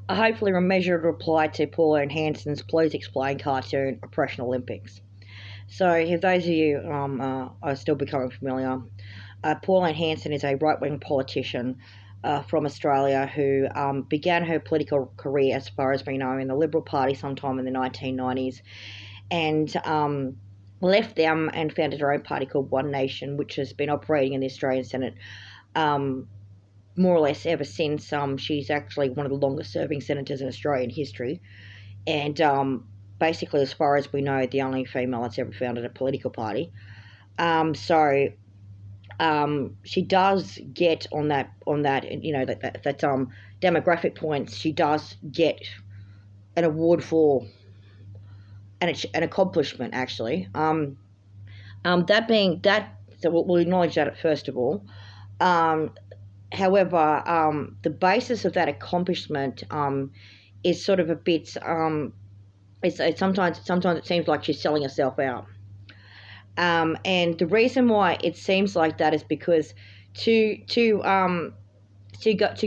hopefully a measured reply to Pauline Hanson's Please Explain cartoon, Oppression Olympics. So, if those of you are still becoming familiar, Pauline Hanson is a right-wing politician from Australia who began her political career, as far as we know, in the Liberal Party sometime in the 1990s, and left them and founded her own party called One Nation, which has been operating in the Australian Senate more or less ever since. She's actually one of the longest serving senators in Australian history, and basically, as far as we know, the only female that's ever founded a political party. So she does get on that that demographic points. She does get an award for an accomplishment, actually. That being that, so we'll acknowledge that first of all. However, the basis of that accomplishment is sort of a bit. It's sometimes it seems like she's selling herself out. And the reason why it seems like that is because to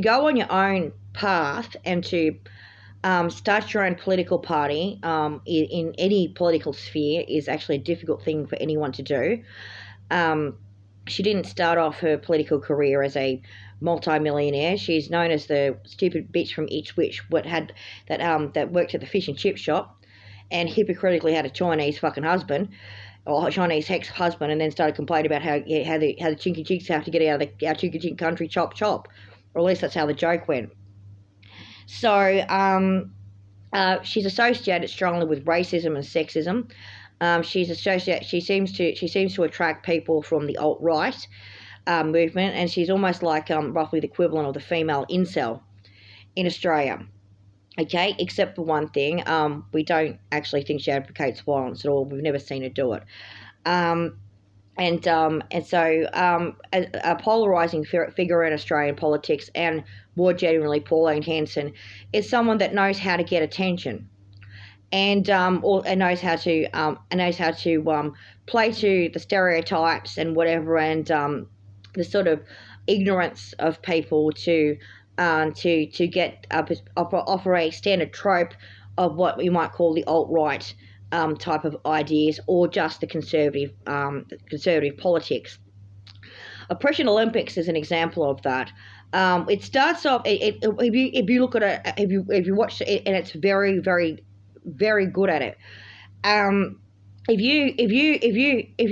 go on your own path and to start your own political party in any political sphere is actually a difficult thing for anyone to do. She didn't start off her political career as a multi-millionaire. She's known as the stupid bitch from Ipswich, that worked at the fish and chip shop, and hypocritically had a Chinese fucking husband, or a Chinese ex-husband, and then started complaining about how the chinky chicks have to get out of our chinky chink country, chop chop, or at least that's how the joke went. So she's associated strongly with racism and sexism. She seems to attract people from the alt-right movement, and she's almost like roughly the equivalent of the female incel in Australia. Okay, except for one thing, we don't actually think she advocates violence at all. We've never seen her do it. So a polarising figure in Australian politics, and more generally Pauline Hanson, is someone that knows how to get attention, and knows how to play to the stereotypes and whatever, and the sort of ignorance of people to get offer a standard trope of what we might call the alt-right type of ideas, or just the conservative politics. Oppression Olympics is an example of that. It starts off. If you look at it, if you watch it, and it's very, very, very good at it. If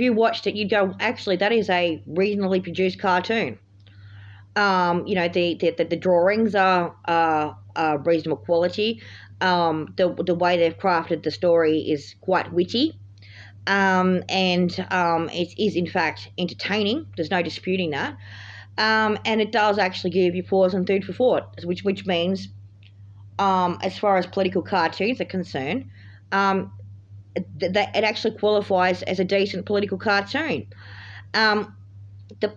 you watched it, you'd go, actually, that is a reasonably produced cartoon. The drawings are reasonable quality. The way they've crafted the story is quite witty, and it is in fact entertaining. There's no disputing that, and it does actually give you pause and food for thought, which means, as far as political cartoons are concerned, that it actually qualifies as a decent political cartoon. The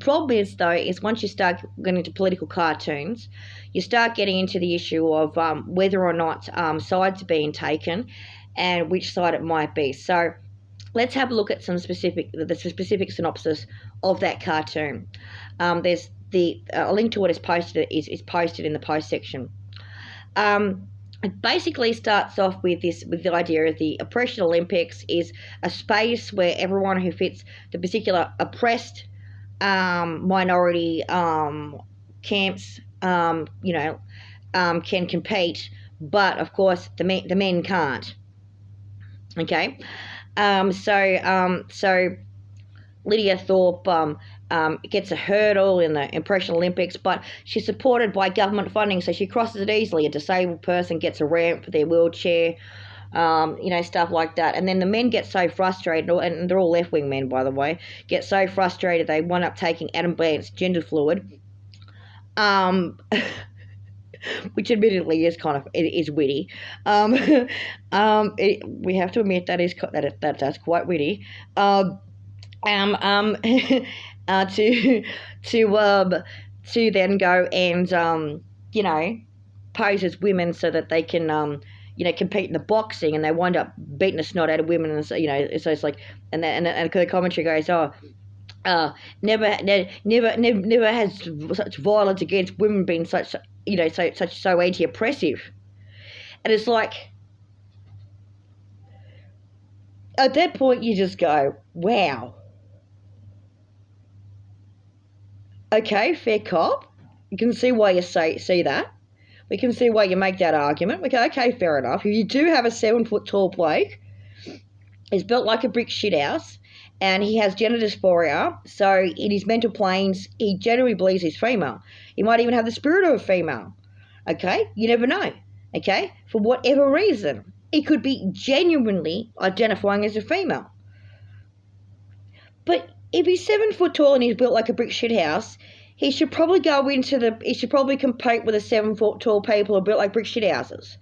problem is, though, is once you start getting into political cartoons, you start getting into the issue of whether or not sides are being taken, and which side it might be. So let's have a look at the specific synopsis of that cartoon. There's a link to it is posted in the post section. It basically starts off with the idea of the Oppression Olympics is a space where everyone who fits the particular oppressed minority camps, can compete, but of course the men can't. Okay, so Lydia Thorpe gets a hurdle in the Oppression Olympics, but she's supported by government funding, so she crosses it easily. A disabled person gets a ramp for their wheelchair, stuff like that. And then the men get so frustrated, and they're all left-wing men, by the way, get so frustrated they wind up taking Adam Blant's gender fluid, which admittedly is witty. We have to admit that's quite witty. To then go and pose as women so that they can compete in the boxing, and they wind up beating the snot out of women, and so it's like, and the commentary goes, never has such violence against women been such so anti-oppressive. And it's like, at that point you just go, wow. Okay, fair cop. You can see why you see that. We can see why you make that argument. We go, okay, fair enough. If you do have a 7 foot tall bloke, he's built like a brick shithouse, and he has gender dysphoria, so in his mental planes, he generally believes he's female. He might even have the spirit of a female. Okay? You never know. Okay? For whatever reason. He could be genuinely identifying as a female. But if he's 7 foot tall and he's built like a brick shithouse, he should probably compete with the 7 foot tall people who are built like brick shithouses.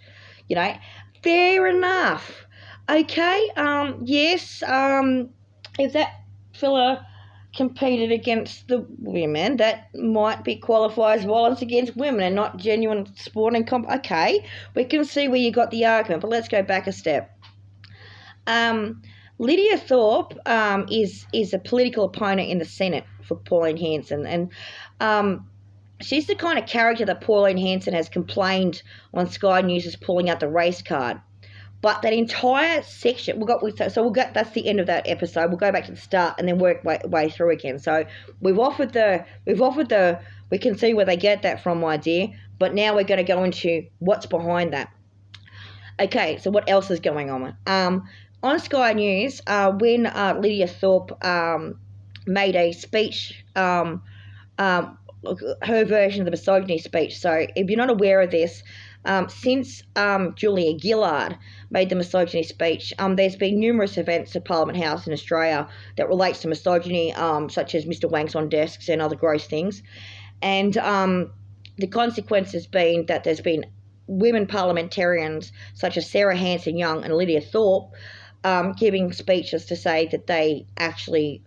Fair enough. Okay, yes, if that fella competed against the women, that might be qualified as violence against women and not genuine sporting okay, we can see where you got the argument, but let's go back a step. Lydia Thorpe is a political opponent in the Senate for Pauline Hanson, and she's the kind of character that Pauline Hanson has complained on Sky News is pulling out the race card. But that entire section, that's the end of that episode. We'll go back to the start and then work way through again. So we can see where they get that from idea, but now we're going to go into what's behind that. Okay, so what else is going on? On Sky News, when Lydia Thorpe made a speech, her version of the misogyny speech. So if you're not aware of this, since Julia Gillard made the misogyny speech, there's been numerous events at Parliament House in Australia that relates to misogyny, such as Mr. Wanks on desks and other gross things. And the consequence has been that there's been women parliamentarians such as Sarah Hanson-Young and Lydia Thorpe giving speeches to say that they actually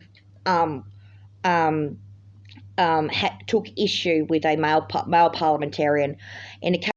took issue with a male parliamentarian in a